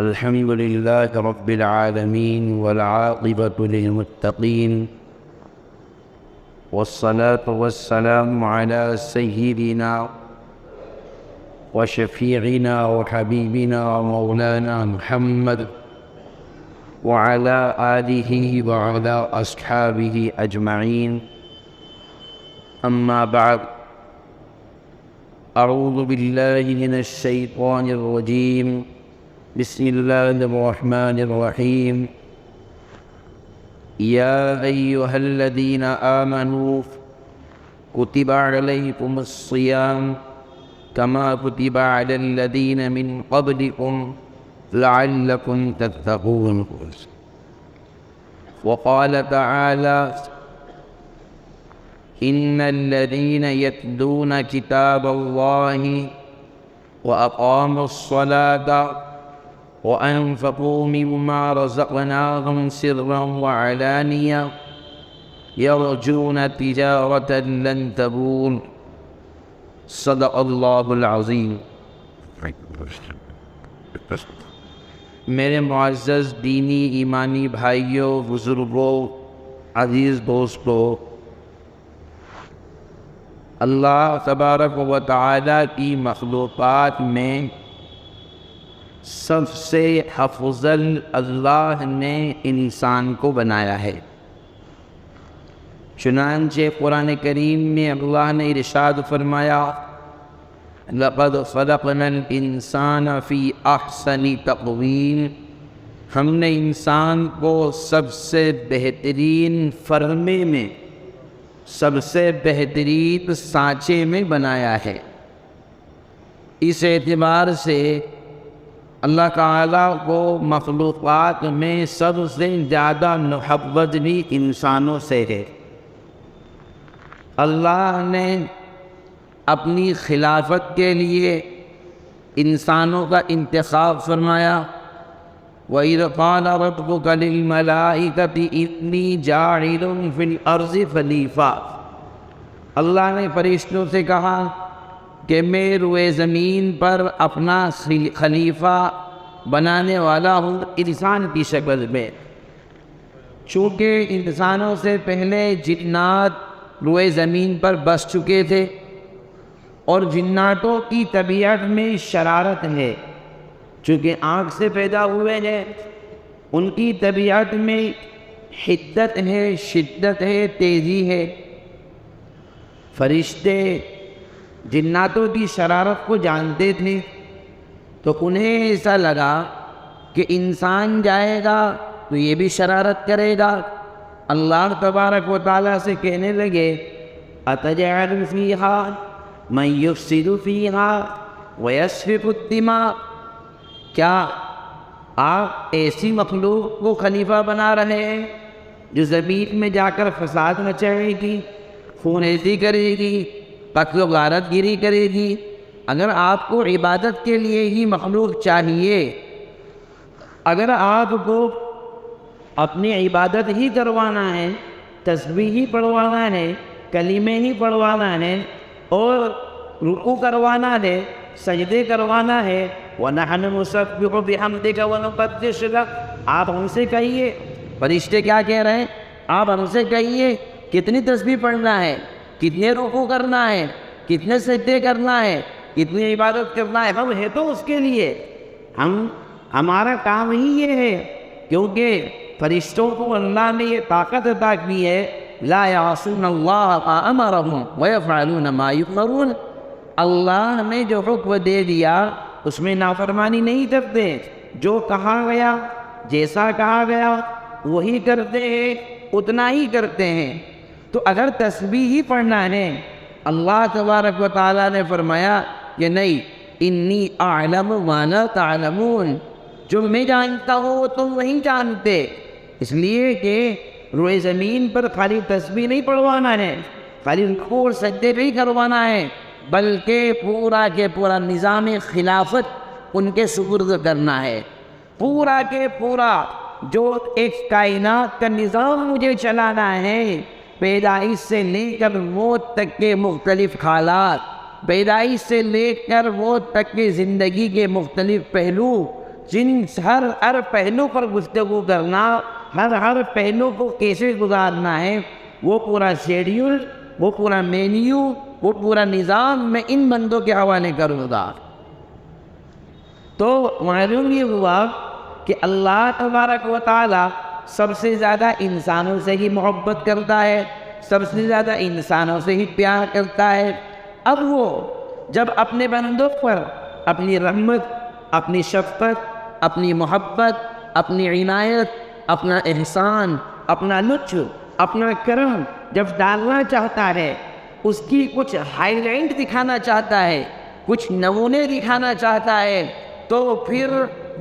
الحمد لله رب العالمين والعاقبة للمتقين، والصلاة والسلام على سيدنا وشفيعنا وحبيبنا ومولانا محمد وعلى آله وعلى أصحابه أجمعين. أما بعد، أعوذ بالله من الشيطان الرجيم. بسم الله الرحمن الرحيم. يا أيها الذين آمنوا كتب عليكم الصيام كما كتب على الذين من قبلكم لعلكم تتقون. وقال تعالى: إن الذين يتلون كتاب الله وأقاموا الصلاة وأنفقوا مما رزقناهم سرا وعلانية يرجون تجارة لن تبور. صدق اللہ العظیم. میرے معزز دینی ایمانی بھائیوں، بزرگوں، عزیز دوستوں، اللہ تبارک و تعالیٰ کی مخلوقات میں سب سے افضل اللہ نے انسان کو بنایا ہے. چنانچہ قرآن کریم میں اللہ نے ارشاد فرمایا: لَقَدْ خَلَقْنَا الْإِنسَانَ فِي أَحْسَنِ تَقْوِيمٍ. ہم نے انسان کو سب سے بہترین فرمے میں، سب سے بہترین سانچے میں بنایا ہے. اس اعتبار سے اللہ تعالیٰ کو مخلوقات میں سب سے زیادہ محبت بھی انسانوں سے ہے. اللہ نے اپنی خلافت کے لیے انسانوں کا انتخاب فرمایا. وَإِذْ قَالَ رَبُّكَ لِلْمَلَائِكَةِ إِنِّي جَاعِلٌ فِي الْأَرْضِ خَلِيفَةً. اللہ نے فرشتوں سے کہا کہ میں روئے زمین پر اپنا خلیفہ بنانے والا ہوں انسان کی شکل میں. چونکہ انسانوں سے پہلے جنات روئے زمین پر بس چکے تھے، اور جناتوں کی طبیعت میں شرارت ہے. چونکہ آنکھ سے پیدا ہوئے ہیں، ان کی طبیعت میں حدت ہے، شدت ہے، تیزی ہے. فرشتے جناتوں کی شرارت کو جانتے تھے، تو انہیں ایسا لگا کہ انسان جائے گا تو یہ بھی شرارت کرے گا. اللہ تبارک و تعالیٰ سے کہنے لگے: أَتَجْعَلُ فِيهَا مَن يُفْسِدُ فِيهَا وَيَسْفِكُ الدِّمَاءَ. کیا آپ ایسی مخلوق کو خلیفہ بنا رہے ہیں جو زمین میں جا کر فساد مچائے گی، خون ریزی کرے گی، قتل و غارت گیری کرے گی؟ اگر آپ کو عبادت کے لیے ہی مخلوق چاہیے، اگر آپ کو اپنی عبادت ہی کروانا ہے، تسبیح ہی پڑھوانا ہے، کلمے ہی پڑھوانا ہے، اور رکوع کروانا ہے، سجدے کروانا ہے، وَنَحْنُ نُسَبِّحُ بِحَمْدِكَ وَنُقَدِّسُ لَكَ، آپ ہم سے کہیے. فرشتے کیا کہہ رہے ہیں؟ آپ ہم سے کہیے کتنی تسبیح پڑھنا ہے، کتنے رکوع کرنا ہے، کتنے سجدے کرنا ہے، کتنی عبادت کرنا ہے. ہم ہے تو اس کے لیے، ہمارا کام ہی یہ ہے. کیونکہ فرشتوں کو اللہ نے یہ طاقت عطا کی ہے: لا يعصون اللہ ما امرهم ويفعلون ما يؤمرون. اللہ نے جو حکم دے دیا اس میں نافرمانی نہیں کرتے. جو کہا گیا، جیسا کہا گیا وہی کرتے ہیں، اتنا ہی کرتے ہیں. تو اگر تسبیح ہی پڑھنا ہے، اللہ تبارک و تعالیٰ نے فرمایا کہ نہیں، انی اعلم ما لا تعلمون، جو میں جانتا ہوں وہ تم نہیں جانتے. اس لیے کہ روئے زمین پر خالی تسبیح نہیں پڑھوانا ہے، خالی رکوع اور سجدے نہیں کروانا ہے، بلکہ پورا کے پورا نظام خلافت ان کے سپرد کرنا ہے. پورا کے پورا جو ایک کائنات کا نظام مجھے چلانا ہے، پیدائش سے لے کر موت تک کے مختلف حالات، پیدائش سے لے کر موت تک کی زندگی کے مختلف پہلو جن ہر پہلو پر گفتگو کرنا، ہر پہلو کو کیسے گزارنا ہے، وہ پورا شیڈیول، وہ پورا مینیو، وہ پورا نظام میں ان بندوں کے حوالے کروں گا۔ تو معلوم یہ ہوا کہ اللہ تبارک و تعالی سب سے زیادہ انسانوں سے ہی محبت کرتا ہے، سب سے زیادہ انسانوں سے ہی پیار کرتا ہے۔ اب وہ جب اپنے بندوں پر اپنی رحمت، اپنی شفقت، اپنی محبت، اپنی عنایت، اپنا احسان، اپنا لطف، اپنا کرم جب ڈالنا چاہتا ہے، اس کی کچھ ہائی لائٹ دکھانا چاہتا ہے، کچھ نمونے دکھانا چاہتا ہے، تو پھر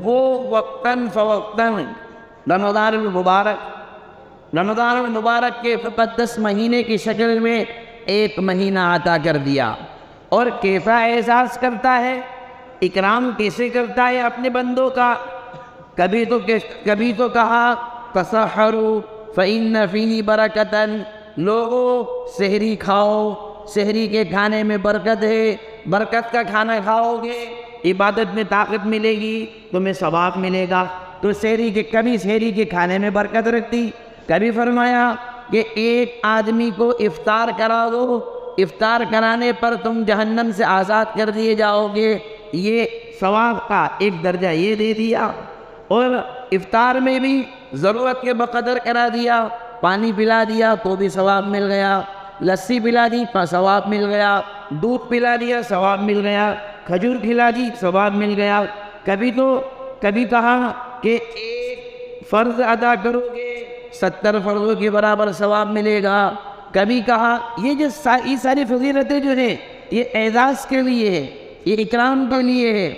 وہ وقتاً فوقتاً رمضان المبارک کے مقدس مہینے کی شکل میں ایک مہینہ عطا کر دیا۔ اور کیسا احساس کرتا ہے، اکرام کیسے کرتا ہے اپنے بندوں کا۔ کبھی تو کہا تسحروا فإن فیہ برکۃ، لوگوں سحری کھاؤ، سحری کے کھانے میں برکت ہے، برکت کا کھانا کھاؤ گے، عبادت میں طاقت ملے گی، تمہیں ثواب ملے گا۔ تو کبھی سحری کے کھانے میں برکت رکھتی، کبھی فرمایا کہ ایک آدمی کو افطار کرا دو، افطار کرانے پر تم جہنم سے آزاد کر دیے جاؤ گے، یہ ثواب کا ایک درجہ یہ دے دیا۔ اور افطار میں بھی ضرورت کے بقدر کرا دیا، پانی پلا دیا تو بھی ثواب مل گیا، لسی پلا دی تو ثواب مل گیا، دودھ پلا دیا ثواب مل گیا، کھجور کھلا دی ثواب مل گیا۔ کبھی کہا کہ ایک فرض ادا کرو گے 70 فرضوں کے برابر ثواب ملے گا۔ کبھی کہا یہ ساری فضیلتیں جو ہیں یہ اعزاز کے لیے ہے، یہ اکرام کے لیے ہے۔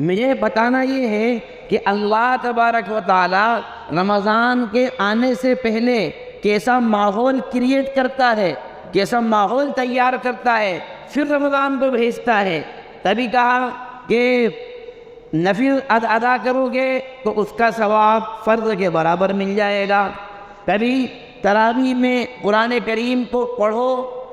مجھے بتانا یہ ہے کہ اللہ تبارک و تعالی رمضان کے آنے سے پہلے کیسا ماحول کریٹ کرتا ہے، کیسا ماحول تیار کرتا ہے، پھر رمضان کو بھیجتا ہے۔ تبھی کہا کہ نفل ادا کرو گے تو اس کا ثواب فرض کے برابر مل جائے گا۔ کبھی تراویح میں قرآن کریم کو پڑھو،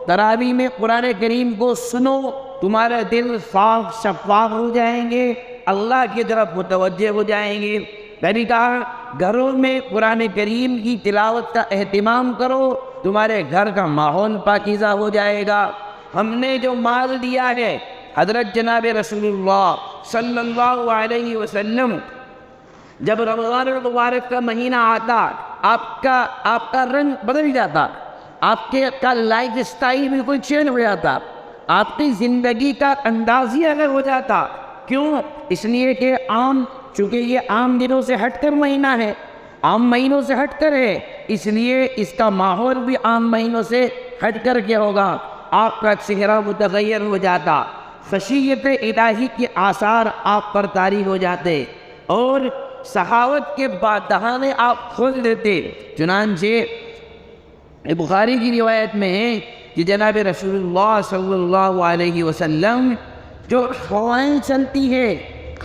تراویح میں قرآن کریم کو سنو، تمہارے دل صاف شفاف ہو جائیں گے، اللہ کی طرف متوجہ ہو جائیں گے۔ کبھی کہا گھروں میں قرآن کریم کی تلاوت کا اہتمام کرو، تمہارے گھر کا ماحول پاکیزہ ہو جائے گا۔ ہم نے جو مال دیا ہے، حضرت جناب رسول اللہ صلی اللہ علیہ وسلم جب رمضان المبارک کا مہینہ آتا، آپ کا رنگ بدل جاتا، آپ کا لائف اسٹائل بالکل چینج ہو جاتا، آپ کی زندگی کا انداز ہی الگ ہو جاتا۔ کیوں؟ اس لیے کہ چونکہ یہ عام دنوں سے ہٹ کر مہینہ ہے، عام مہینوں سے ہٹ کر ہے، اس لیے اس کا ماحول بھی عام مہینوں سے ہٹ کر کے ہوگا، آپ کا چہرہ متغیر ہو جاتا، خشیت الہی کے آثار آپ پر طاری ہو جاتے، اور سخاوت کے دہانے آپ کھول دیتے۔ چنانچہ بخاری کی روایت میں ہے کہ جناب رسول اللہ صلی اللہ علیہ وسلم جو ہوائیں چلتی ہے،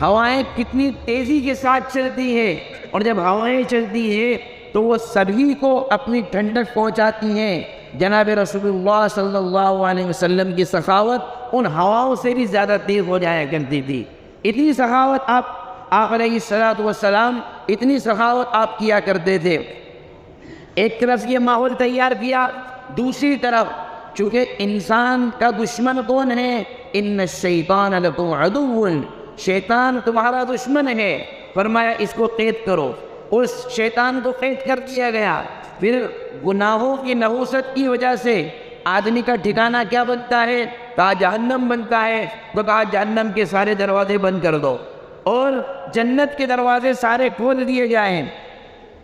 ہوائیں کتنی تیزی کے ساتھ چلتی ہے، اور جب ہوائیں چلتی ہے تو وہ سبھی کو اپنی ٹھنڈک پہنچاتی ہیں۔ جناب رسول اللہ صلی اللہ علیہ وسلم کی سخاوت ان ہواؤں سے بھی زیادہ تیز ہو جایا کرتی تھی۔ اتنی سخاوت آپ علیہ الصلوۃ والسلام اتنی سخاوت آپ کیا کرتے تھے۔ ایک طرف یہ ماحول تیار کیا، دوسری طرف چونکہ انسان کا دشمن کون ہے؟ ان الشیطان لکم عدو، شیطان تمہارا دشمن ہے۔ فرمایا اس کو قید کرو، اس شیطان کو قید کر دیا گیا۔ پھر گناہوں کی نحوست کی وجہ سے آدمی کا ٹھکانہ کیا بنتا ہے؟ کہا جہنم بنتا ہے، تو کہا جہنم کے سارے دروازے بند کر دو اور جنت کے دروازے سارے کھول دیے جائیں۔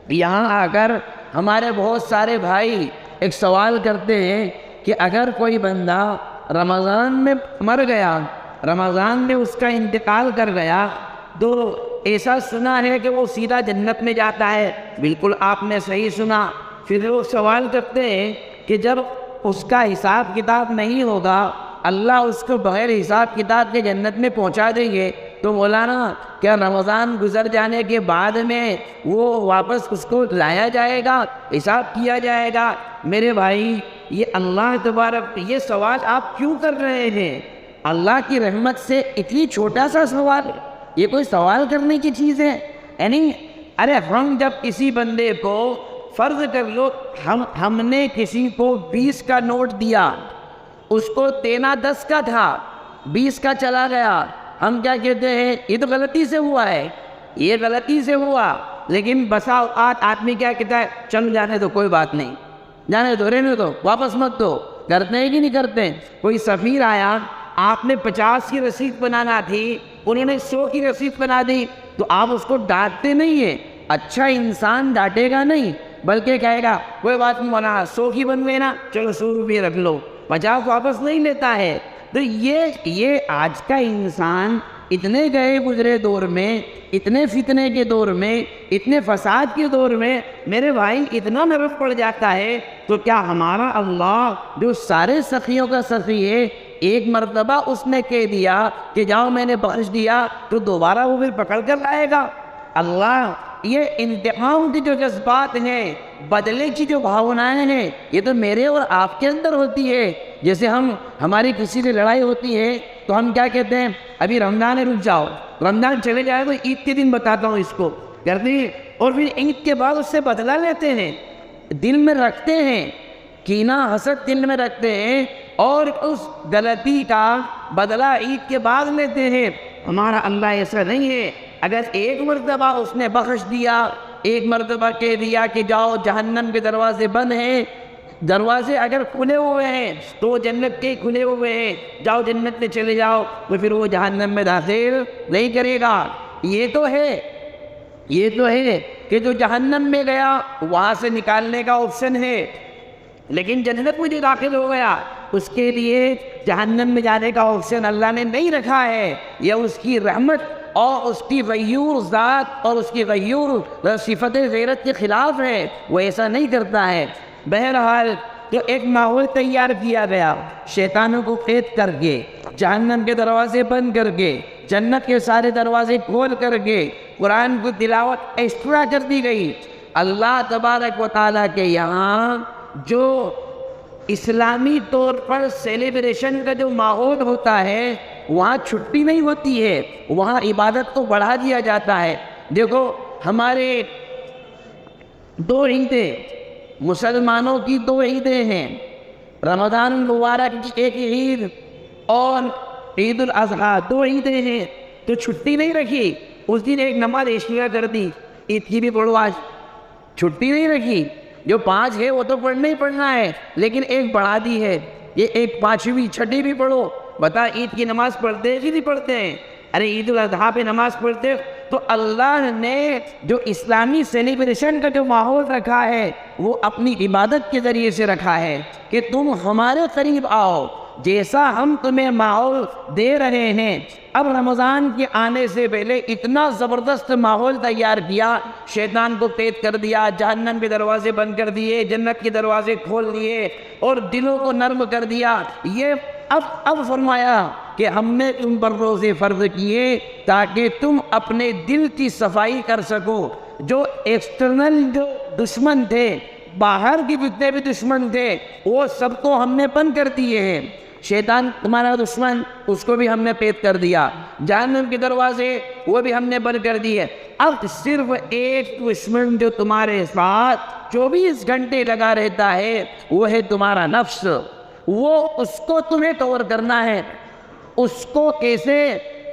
یہاں آ کر ہمارے بہت سارے بھائی ایک سوال کرتے ہیں کہ اگر کوئی بندہ رمضان میں مر گیا، رمضان میں اس کا انتقال کر گیا، تو ایسا سنا ہے کہ وہ سیدھا جنت میں جاتا ہے۔ بالکل آپ نے صحیح سنا۔ پھر وہ سوال کرتے ہیں کہ جب اس کا حساب کتاب نہیں ہوگا، اللہ اس کو بغیر حساب کتاب کے جنت میں پہنچا دیں گے، تو مولانا کیا رمضان گزر جانے کے بعد میں وہ واپس اس کو لایا جائے گا، حساب کیا جائے گا؟ میرے بھائی، یہ اللہ تبارک، یہ سوال آپ کیوں کر رہے ہیں؟ اللہ کی رحمت سے اتنی چھوٹا سا سوال، یہ کوئی سوال کرنے کی چیز ہے؟ یعنی ارے ہم جب کسی بندے کو فرض کر لو ہم نے کسی کو 20 کا نوٹ دیا، اس کو دینا 10 کا تھا، 20 کا چلا گیا، ہم کیا کہتے ہیں یہ تو غلطی سے ہوا ہے، یہ غلطی سے ہوا. لیکن بسا اوقات آدمی کیا کہتا ہے چل جانے دو کوئی بات نہیں، جانے دو رہنے دو واپس مت دو. کرتے ہیں کہ نہیں کرتے؟ کوئی سفیر آیا، آپ نے 50 کی رسید بنانا تھی، انہوں نے 100 کی رسید بنا دی، تو آپ اس کو ڈانٹتے نہیں ہیں. اچھا انسان ڈانٹے گا نہیں بلکہ کہے گا کوئی بات نہیں مولانا 100 کی بنوے نا، چلو 100 روپئے رکھ لو، 50 واپس نہیں لیتا ہے. تو یہ آج کا انسان اتنے گئے گزرے دور میں، اتنے فتنے کے دور میں، اتنے فساد کے دور میں میرے بھائی اتنا نرم پڑ جاتا ہے. تو کیا ہمارا اللہ جو سارے سخیوں کا سخی ہے، ایک مرتبہ اس نے کہہ دیا کہ جاؤ میں نے بخش دیا تو دوبارہ وہ پھر پکڑ کر لائے گا؟ اللہ یہ انتقام کی جو جذبات ہیں، بدلے کی جو بھاونائیں ہیں، یہ تو میرے اور آپ کے اندر ہوتی ہے. جیسے ہماری کسی سے لڑائی ہوتی ہے تو ہم کیا کہتے ہیں ابھی رمضان ہے رک جاؤ، رمضان چلے جائے تو عید کے دن بتاتا ہوں اس کو، کرتے ہیں اور پھر عید کے بعد اس سے بدلہ لیتے ہیں، دل میں رکھتے ہیں، کینہ حسد دل میں رکھتے ہیں اور اس غلطی کا بدلہ عید کے بعد لیتے ہیں. ہمارا اللہ ایسا نہیں ہے. اگر ایک مرتبہ اس نے بخش دیا، ایک مرتبہ کہہ دیا کہ جاؤ جہنم کے دروازے بند ہیں، دروازے اگر کھلے ہوئے ہیں تو جنت کے کھلے ہوئے ہیں، جاؤ جنت میں چلے جاؤ، تو پھر وہ جہنم میں داخل نہیں کرے گا. یہ تو ہے کہ جو جہنم میں گیا وہاں سے نکالنے کا آپشن ہے، لیکن جنت میں جو داخل ہو گیا اس کے لیے جہنم میں جانے کا آپشن اللہ نے نہیں رکھا ہے. یہ اس کی رحمت اور اس کی غیور ذات اور اس کی غیور صفت غیرت کے خلاف ہے، وہ ایسا نہیں کرتا ہے. بہرحال تو ایک ماحول تیار کیا گیا شیطانوں کو قید کر کے، جہنم کے دروازے بند کر کے، جنت کے سارے دروازے کھول کر کے قرآن کو تلاوت ایکسٹرا کر دی گئی. اللہ تبارک و تعالیٰ کے یہاں جو اسلامی طور پر سیلیبریشن کا جو ماحول ہوتا ہے وہاں چھٹی نہیں ہوتی ہے، وہاں عبادت کو بڑھا دیا جاتا ہے. دیکھو ہمارے 2 عیدیں، مسلمانوں کی 2 عیدیں ہیں، رمضان المبارک کی ایک عید اور عید الاضحیٰ، 2 عیدیں ہیں. تو چھٹی نہیں رکھی، اس دن ایک نماز ایشیا کر دی، عید کی بھی پڑھو آج، چھٹی نہیں رکھی. جو 5 ہے وہ تو پڑھنا ہی پڑھنا ہے، لیکن ایک بڑھا دی ہے، یہ ایک 5ویں 6ٹھی بھی پڑھو. بتا عید کی نماز پڑھتے ہیں کہ نہیں پڑھتے ہیں؟ ارے عید الاضحیٰ پہ نماز پڑھتے. تو اللہ نے جو اسلامی سیلیبریشن کا جو ماحول رکھا ہے وہ اپنی عبادت کے ذریعے سے رکھا ہے کہ تم ہمارے قریب آؤ، جیسا ہم تمہیں ماحول دے رہے ہیں. اب رمضان کے آنے سے پہلے اتنا زبردست ماحول تیار کیا، شیطان کو قید کر دیا، جہنم کے دروازے بند کر دیے، جنت کے دروازے کھول دیے اور دلوں کو نرم کر دیا. یہ اب فرمایا کہ ہم نے تم پر روزے فرض کیے تاکہ تم اپنے دل کی صفائی کر سکو. جو ایکسٹرنل جو دشمن تھے، باہر کی جتنے بھی دشمن تھے، وہ سب کو ہم نے بند کر دیے ہیں. شیطان تمہارا دشمن، اس کو بھی ہم نے قید کر دیا، جہنم کے دروازے وہ بھی ہم نے بند کر دیے. اب صرف ایک دشمن جو تمہارے ساتھ 24 گھنٹے لگا رہتا ہے وہ ہے تمہارا نفس. وہ اس کو تمہیں کور کرنا ہے. اس کو کیسے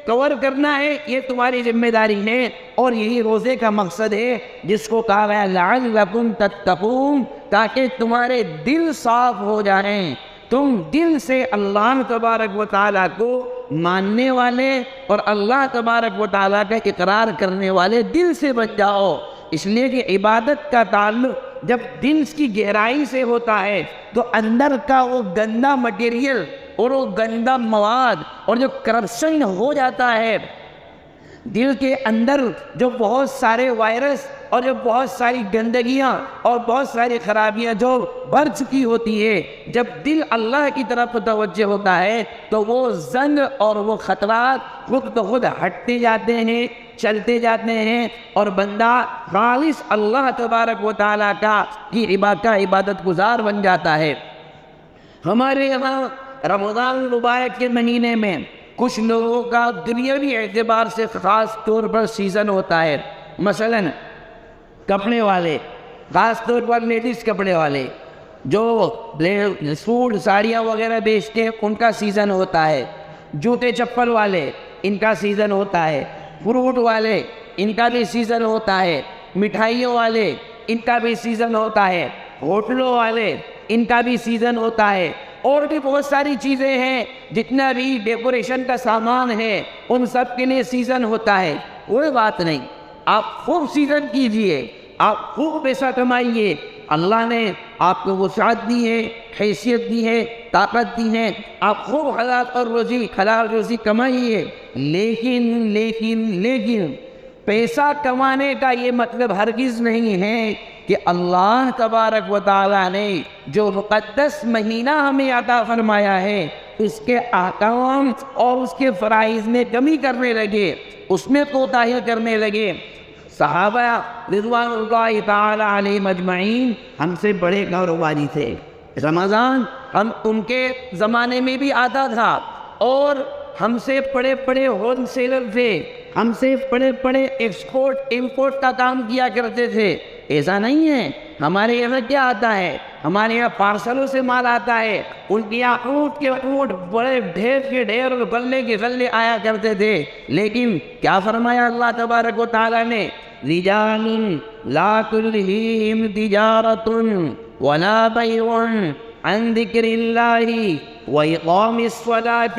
کور کرنا ہے یہ تمہاری ذمہ داری ہے، اور یہی روزے کا مقصد ہے جس کو کہا گیا لعلکم تتقون، تاکہ تمہارے دل صاف ہو جائیں، تم دل سے اللہ تبارک و تعالیٰ کو ماننے والے اور اللہ تبارک و تعالیٰ کا اقرار کرنے والے دل سے بن جاؤ. اس لیے کہ عبادت کا تعلق جب دل کی گہرائی سے ہوتا ہے تو اندر کا وہ گندا مٹیریل اور وہ گندا مواد اور جو کرپشن ہو جاتا ہے دل کے اندر، جو بہت سارے وائرس اور جو بہت ساری گندگیاں اور بہت ساری خرابیاں جو بھر چکی ہوتی ہے، جب دل اللہ کی طرف متوجہ ہوتا ہے تو وہ زنگ اور وہ خطرات خود بخود ہٹتے جاتے ہیں، چلتے جاتے ہیں، اور بندہ خالص اللہ تبارک و تعالیٰ کا عبادت گزار بن جاتا ہے. ہمارے یہاں رمضان المبارک کے مہینے میں کچھ لوگوں کا دنیاوی اعتبار سے خاص طور پر سیزن ہوتا ہے. مثلاً کپڑے والے، خاص طور پر لیڈیز کپڑے والے جو سوٹ ساڑیاں وغیرہ بیچتے ہیں، ان کا سیزن ہوتا ہے. جوتے چپل والے، ان کا سیزن ہوتا ہے. فروٹ والے، ان کا بھی سیزن ہوتا ہے. مٹھائیوں والے، ان کا بھی سیزن ہوتا ہے. ہوٹلوں والے، ان کا بھی سیزن ہوتا ہے. اور بھی بہت ساری چیزیں ہیں، جتنا بھی ڈیکوریشن کا سامان ہے ان سب کے لیے سیزن ہوتا ہے. کوئی بات نہیں، آپ خوب سیزن کیجئے، آپ خوب پیسہ کمائیے. اللہ نے آپ کو وسعت دی ہے، حیثیت دی ہے، طاقت دی ہے، آپ خوب حلال روزی کمائیے. لیکن پیسہ کمانے کا یہ مطلب ہرگز نہیں ہے کہ اللہ تبارک و تعالیٰ نے جو مقدس مہینہ ہمیں عطا فرمایا ہے اس کے احکام اور اس کے فرائض میں کمی کرنے لگے، اس میں کوتاہی کرنے لگے. صحابہ رضوان اللہ تعالی علیہم اجمعین ہم سے بڑے کاروباری تھے. رمضان ان کے زمانے میں بھی آتا تھا اور ہم سے بڑے ہول سیلر تھے، ہم سے بڑے ایکسپورٹ امپورٹ کا کام کیا کرتے تھے. ایسا نہیں ہے. ہمارے یہاں کیا آتا ہے؟ ہمارے یہاں پارسلوں سے مال آتا ہے. ان کے یہاں اونٹ کے اونٹ بڑے ڈھیر کے ڈھیر اور غلے کے غلے آیا کرتے تھے. لیکن کیا فرمایا اللہ تبارک و تعالیٰ نے؟ رجال لا تلہیہم تجارۃ ولا بیع عن ذکر اللہ وإقام الصلاة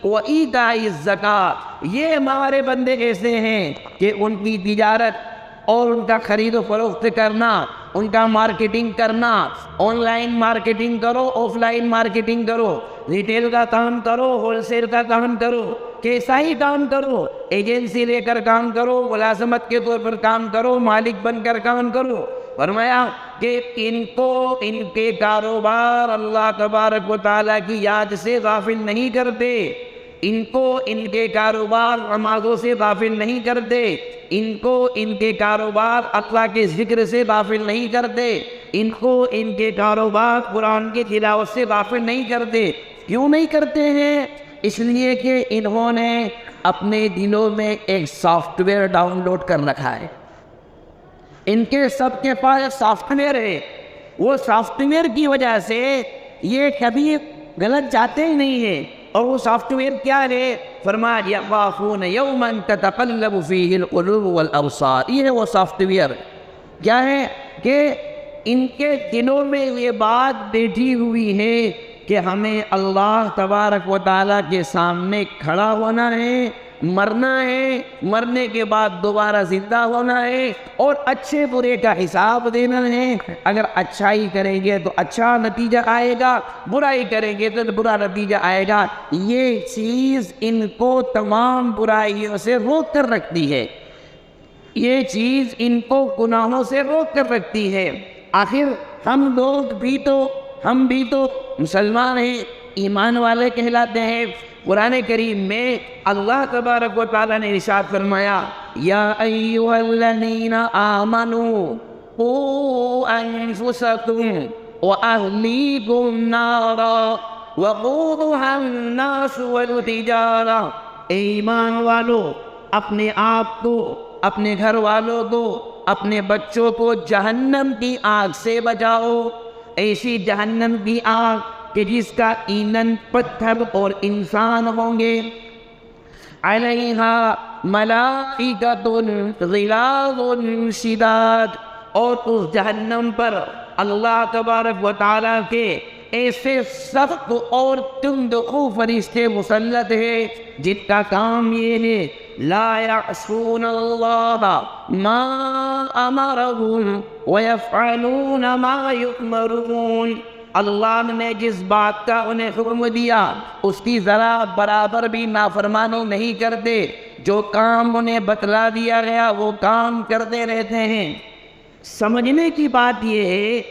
وإیتاء الزکاۃ. یہ ہمارے بندے ایسے ہیں کہ ان کی تجارت اور ان کا خرید و فروخت کرنا، ان کا مارکیٹنگ کرنا، آن لائن مارکیٹنگ کرو، آف لائن مارکیٹنگ کرو، ریٹیل کا کام کرو، ہول سیل کا کام کرو، کیسا ہی کام کرو، ایجنسی لے کر کام کرو، ملازمت کے طور پر کام کرو، مالک بن کر کام کرو. فرمایا کہ ان کے کاروبار اللہ تبارک و تعالیٰ کی یاد سے غافل نہیں کرتے، ان کے کاروبار نمازوں سے غافل نہیں کرتے، ان کے کاروبار اللہ کے ذکر سے غافل نہیں کرتے، ان کے کاروبار قرآن کی تلاوت سے غافل نہیں کرتے. کیوں نہیں کرتے ہیں؟ اس لیے کہ انہوں نے اپنے دلوں میں ایک سافٹ ویئر ڈاؤن لوڈ کر رکھا ہے. ان کے سب کے پاس سافٹ ویئر ہے. وہ سافٹ ویئر کی وجہ سے یہ کبھی غلط جاتے ہی نہیں ہیں. اور وہ سافٹ ویئر کیا ہے؟ فرمایا یخافون یوما تتقلب فیہ القلوب والابصار. یہ ہے وہ سافٹ ویئر. کیا ہے کہ ان کے دلوں میں یہ بات بیٹھی ہوئی ہے کہ ہمیں اللہ تبارک و تعالیٰ کے سامنے کھڑا ہونا ہے، مرنا ہے، مرنے کے بعد دوبارہ زندہ ہونا ہے اور اچھے برے کا حساب دینا ہے. اگر اچھائی کریں گے تو اچھا نتیجہ آئے گا، برائی کریں گے تو برا نتیجہ آئے گا. یہ چیز ان کو تمام برائیوں سے روک کر رکھتی ہے، یہ چیز ان کو گناہوں سے روک کر رکھتی ہے. آخر ہم بھی تو مسلمان ہیں، ایمان والے کہلاتے ہیں. قرآن کریم میں اللہ تبارک و تعالیٰ نے ارشاد فرمایا یا ایھا الذین آمنوا قوا انفسکم واہلیکم نارا وقودها الناس والحجارہ. ایمان والو، اپنے آپ کو، اپنے گھر والوں کو، اپنے بچوں کو جہنم کی آگ سے بچاؤ. ایسی جہنم کی آگ کہ جس کا ایندھن پتھر اور انسان ہوں گے. علیہا ملائکۃ غلاظ شداد. اور اس جہنم پر اللہ تبارک و تعالیٰ کے ایسے سخت اور تند خو فرشتے مسلط ہیں جن کا کام یہ ہے لا یعصون اللہ ما امرهم ویفعلون ما یؤمرون. اللہ نے جس بات کا انہیں حکم دیا اس کی ذرا برابر بھی نافرمانی نہیں کرتے. جو کام انہیں بتلا دیا گیا وہ کام کرتے رہتے ہیں. سمجھنے کی بات یہ ہے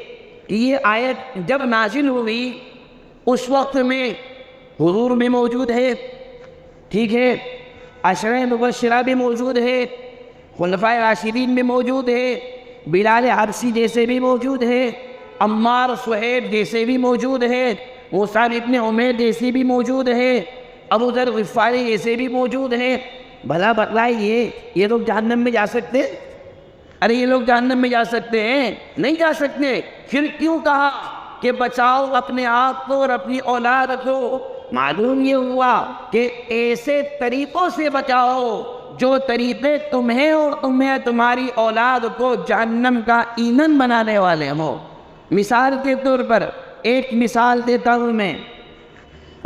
کہ یہ آیت جب نازل ہوئی اس وقت میں حضور بھی موجود ہے، ٹھیک ہے، عشرہ مبشرہ بھی موجود ہے، خلفائے راشدین بھی موجود ہے، بلال حبشی جیسے بھی موجود ہے، عمار سہیب جیسے بھی موجود ہے، مصعب ابن عمیر جیسے بھی موجود ہے. ابو ذر غفاری ایسے بھی موجود ہیں. بھلا بتلائیے یہ لوگ جہنم میں جا سکتے؟ ارے یہ لوگ جہنم میں جا سکتے ہیں؟ نہیں جا سکتے. پھر کیوں کہا کہ بچاؤ اپنے آپ کو اور اپنی اولاد کو؟ معلوم یہ ہوا کہ ایسے طریقوں سے بچاؤ جو طریقے تمہیں اور تمہاری اولاد کو جہنم کا ایندھن بنانے والے ہوں. مثال کے طور پر ایک مثال دیتا ہوں میں.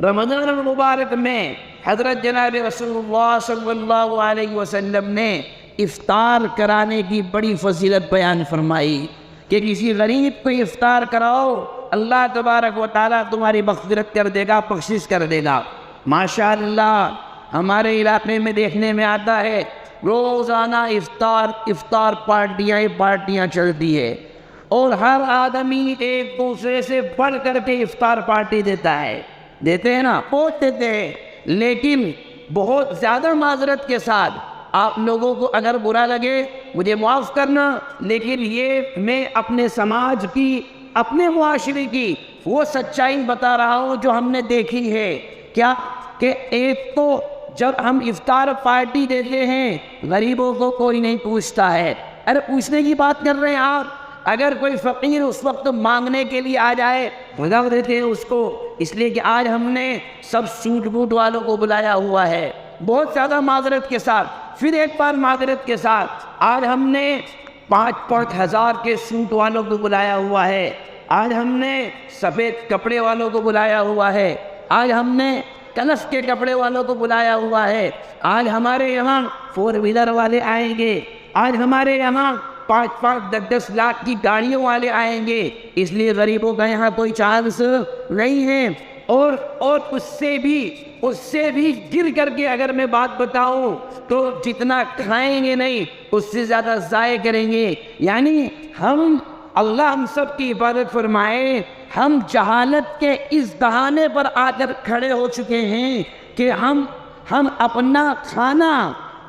رمضان المبارک میں حضرت جناب رسول اللہ صلی اللہ علیہ وسلم نے افطار کرانے کی بڑی فضیلت بیان فرمائی کہ کسی غریب کو افطار کراؤ، اللہ تبارک و تعالیٰ تمہاری مغفرت کر دے گا، بخشش کر دے گا. ماشاءاللہ ہمارے علاقے میں دیکھنے میں آتا ہے روزانہ افطار پارٹیاں چلتی ہے، اور ہر آدمی ایک دوسرے سے بڑھ کر کے افطار پارٹی دیتا ہے. دیتے ہیں نا، پہنچ دیتے ہیں. لیکن بہت زیادہ معذرت کے ساتھ آپ لوگوں کو اگر برا لگے مجھے معاف کرنا، لیکن یہ میں اپنے سماج کی، اپنے معاشرے کی وہ سچائی بتا رہا ہوں جو ہم نے دیکھی ہے. کیا کہ ایک تو جب ہم افطار پارٹی دیتے ہیں غریبوں کو کوئی نہیں پوچھتا ہے. ارے پوچھنے کی بات کر رہے ہیں آپ؟ اگر کوئی فقیر اس وقت مانگنے کے لیے آ جائے بھگا دیتے ہیں اس کو، اس لیے کہ آج ہم نے سب سوٹ بوٹ والوں کو بلایا ہوا ہے بہت زیادہ معذرت کے ساتھ. پھر ایک بار معذرت کے ساتھ آج ہم نے 5 ہزار کے سوٹ والوں کو بلایا ہوا ہے، آج ہم نے سفید کپڑے والوں کو بلایا ہوا ہے، آج ہم نے کنف کے کپڑے والوں کو بلایا ہوا ہے، آج ہمارے یہاں 4 ویلر والے آئیں گے، آج ہمارے یہاں 5-10 لاکھ کی گاڑیوں والے آئیں گے. اس لیے غریبوں کا یہاں کوئی چانس نہیں ہے. اور اس سے بھی گر کر کے اگر میں بات بتاؤں تو جتنا کھائیں گے نہیں اس سے زیادہ ضائع کریں گے. یعنی اللہ ہم سب کی حفاظت فرمائے، ہم جہالت کے اس دہانے پر آ کر کھڑے ہو چکے ہیں کہ ہم اپنا کھانا،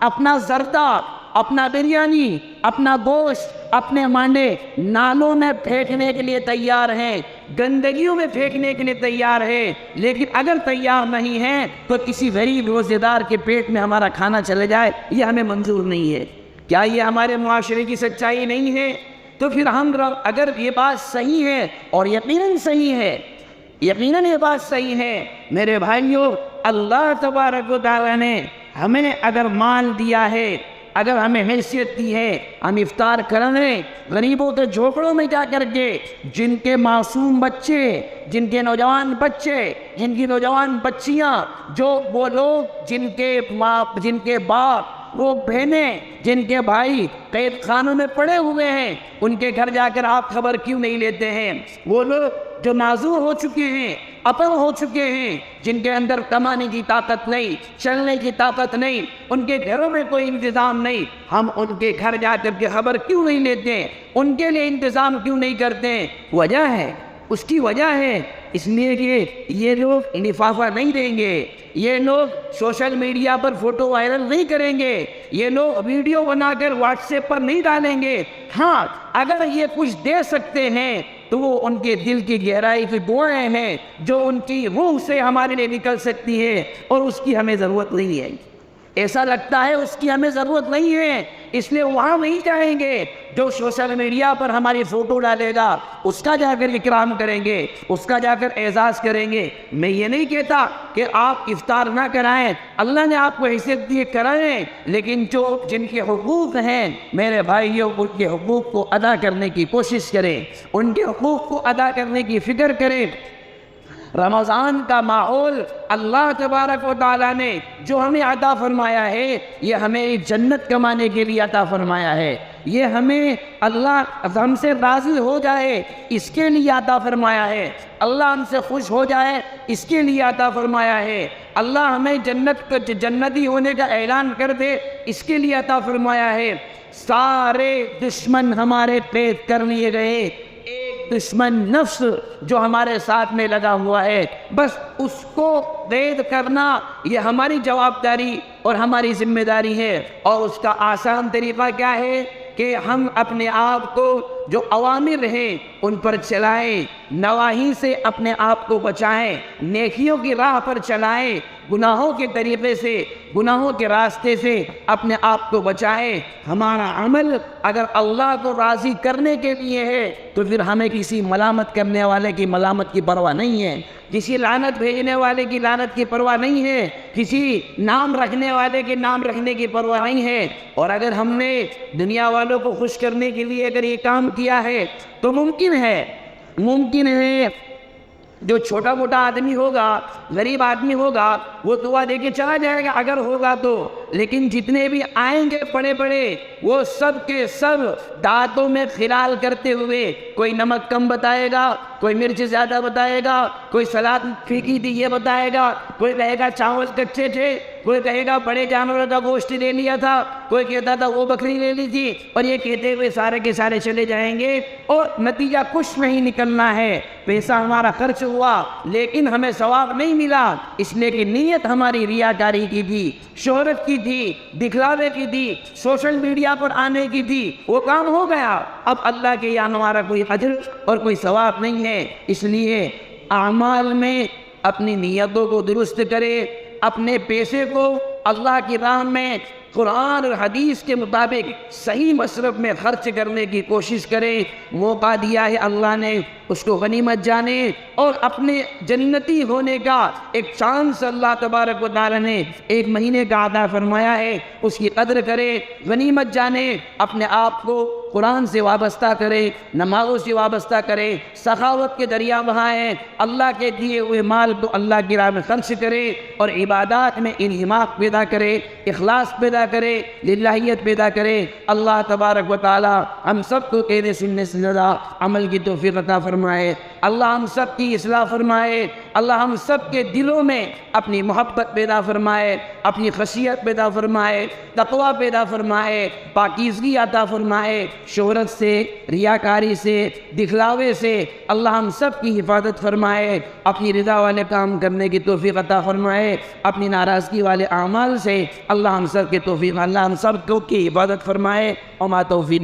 اپنا زردہ، اپنا بریانی، اپنا گوشت، اپنے مانڈے نالوں میں پھینکنے کے لیے تیار ہیں، گندگیوں میں پھینکنے کے لیے تیار ہیں. لیکن اگر تیار نہیں ہیں تو کسی غریب روزے دار کے پیٹ میں ہمارا کھانا چلے جائے یہ ہمیں منظور نہیں ہے. کیا یہ ہمارے معاشرے کی سچائی نہیں ہے؟ تو پھر اگر یہ بات صحیح ہے، اور یقیناً صحیح ہے، یقیناً یہ بات صحیح ہے میرے بھائیوں، اللہ تبارک و تعالیٰ نے ہمیں اگر مال دیا ہے، اگر ہمیں حیثیت دی ہے، ہم افطار کریں غریبوں کے جھوپڑوں میں جا کر کے. جن کے معصوم بچے، جن کے نوجوان بچے، جن کی نوجوان بچیاں، جو وہ لوگ جن کے باپ، وہ بہنیں، جن کے بھائی قید خانوں میں پڑے ہوئے ہیں، ان کے گھر جا کر آپ خبر کیوں نہیں لیتے ہیں؟ وہ لوگ جو معذور ہو چکے ہیں، اپنگ ہو چکے ہیں، جن کے اندر کمانے کی طاقت نہیں، چلنے کی طاقت نہیں، ان کے گھروں میں کوئی انتظام نہیں، ہم ان کے گھر جا کر کے خبر کیوں نہیں لیتے؟ ان کے لیے انتظام کیوں نہیں کرتے؟ وجہ ہے، اس کی وجہ ہے اس لیے کہ یہ لوگ لفافہ نہیں دیں گے، یہ لوگ سوشل میڈیا پر فوٹو وائرل نہیں کریں گے، یہ لوگ ویڈیو بنا کر واٹس ایپ پر نہیں ڈالیں گے. ہاں اگر یہ کچھ دے سکتے ہیں تو وہ ان کے دل کی گہرائی کی دعائیں ہیں جو ان کی روح سے ہمارے لیے نکل سکتی ہے، اور اس کی ہمیں ضرورت نہیں ہے. ایسا لگتا ہے اس کی ہمیں ضرورت نہیں ہے، اس لیے وہاں نہیں جائیں گے. جو سوشل میڈیا پر ہماری فوٹو ڈالے گا اس کا جا کر اکرام کریں گے، اس کا جا کر اعزاز کریں گے. میں یہ نہیں کہتا کہ آپ افطار نہ کرائیں، اللہ نے آپ کو حیثیت دی کرائیں، لیکن جن کے حقوق ہیں میرے بھائیوں، ان کے حقوق کو ادا کرنے کی کوشش کریں، ان کے حقوق کو ادا کرنے کی فکر کریں. رمضان کا ماحول اللہ تبارک و تعالیٰ نے جو ہمیں عطا فرمایا ہے، یہ ہمیں جنت کمانے کے لیے عطا فرمایا ہے، یہ ہمیں اللہ ہم سے راضی ہو جائے اس کے لیے عطا فرمایا ہے، اللہ ہم سے خوش ہو جائے اس کے لیے عطا فرمایا ہے، اللہ ہمیں جنتی ہونے کا اعلان کر دے اس کے لیے عطا فرمایا ہے. سارے دشمن ہمارے قید کر لیے گئے، دشمن نفس جو ہمارے ساتھ میں لگا ہوا ہے، بس اس کو قید کرنا یہ ہماری جواب داری اور ہماری ذمہ داری ہے. اور اس کا آسان طریقہ کیا ہے کہ ہم اپنے آپ کو جو اوامر ہیں ان پر چلائیں، نواہی سے اپنے آپ کو بچائیں، نیکیوں کی راہ پر چلائیں، گناہوں کے طریقے سے، گناہوں کے راستے سے اپنے آپ کو بچائیں۔ ہمارا عمل اگر اللہ کو راضی کرنے کے لیے ہے تو پھر ہمیں کسی ملامت کرنے والے کی ملامت کی پرواہ نہیں ہے، کسی لعنت بھیجنے والے کی لعنت کی پرواہ نہیں ہے، کسی نام رکھنے والے کے نام رکھنے کی پرواہ نہیں ہے۔ اور اگر ہم نے دنیا والوں کو خوش کرنے کے لیے اگر یہ کام کیا ہے تو ممکن ہے جو چھوٹا موٹا آدمی ہوگا، غریب آدمی ہوگا، وہ دعا دے کے چلا جائے گا اگر ہوگا تو، لیکن جتنے بھی آئیں گے بڑے بڑے وہ سب کے سب دانتوں میں خلال کرتے ہوئے، کوئی نمک کم بتائے گا، کوئی مرچ زیادہ بتائے گا، کوئی سلاد پھیکی تھی یہ بتائے گا، کوئی کہے گا چاول کچے تھے، کوئی کہے گا بڑے جانوروں کا گوشت لے لیا تھا، کوئی کہتا تھا وہ بکری لے لی تھی، اور یہ کہتے ہوئے سارے کے سارے چلے جائیں گے اور نتیجہ کچھ نہیں نکلنا ہے۔ پیسہ ہمارا خرچ ہوا لیکن ہمیں ثواب نہیں ملا، اس لیے کہ نیت ہماری ریاکاری کی تھی، شہرت کی تھی، دکھلاوے کی تھی، سوشل میڈیا پر آنے کی تھی، وہ کام ہو گیا، اب اللہ کے یہاں ہمارا کوئی اجر اور کوئی ثواب نہیں ہے۔ اس لیے اعمال میں اپنی نیتوں کو درست کرے، اپنے پیسے کو اللہ کی راہ میں قرآن اور حدیث کے مطابق صحیح مصرف میں خرچ کرنے کی کوشش کرے۔ موقع دیا ہے اللہ نے، اس کو غنیمت جانے، اور اپنے جنتی ہونے کا ایک چانس اللہ تبارک و تعالی نے ایک مہینے کا عطا فرمایا ہے، اس کی قدر کرے، غنیمت جانے، اپنے آپ کو قرآن سے وابستہ کرے، نمازوں سے وابستہ کرے، سخاوت کے دریا بہائے، اللہ کے دیے ہوئے مال کو اللہ کی راہ میں خرچ کرے، اور عبادات میں انہماک پیدا کرے، اخلاص پیدا کرے، للہیت پیدا کرے۔ اللہ تبارک و تعالی ہم سب کو کہنے سننے سے زیادہ عمل کی توفیق عطا فرمائے۔ اللہ ہم سب کی اصلاح فرمائے۔ اللہ ہم سب کے دلوں میں اپنی محبت پیدا فرمائے، اپنی خشیت پیدا فرمائے، تقوی پیدا فرمائے، پاکیزگی عطا فرمائے، شہرت سے، ریاکاری سے، دکھلاوے سے اللہ ہم سب کی حفاظت فرمائے، اپنی رضا والے کام کرنے کی توفیق عطا فرمائے، اپنی ناراضگی والے اعمال سے اللہ ہم سب کے توفیق، اللہ ہم سب کو کی حفاظت فرمائے۔ وما توفیق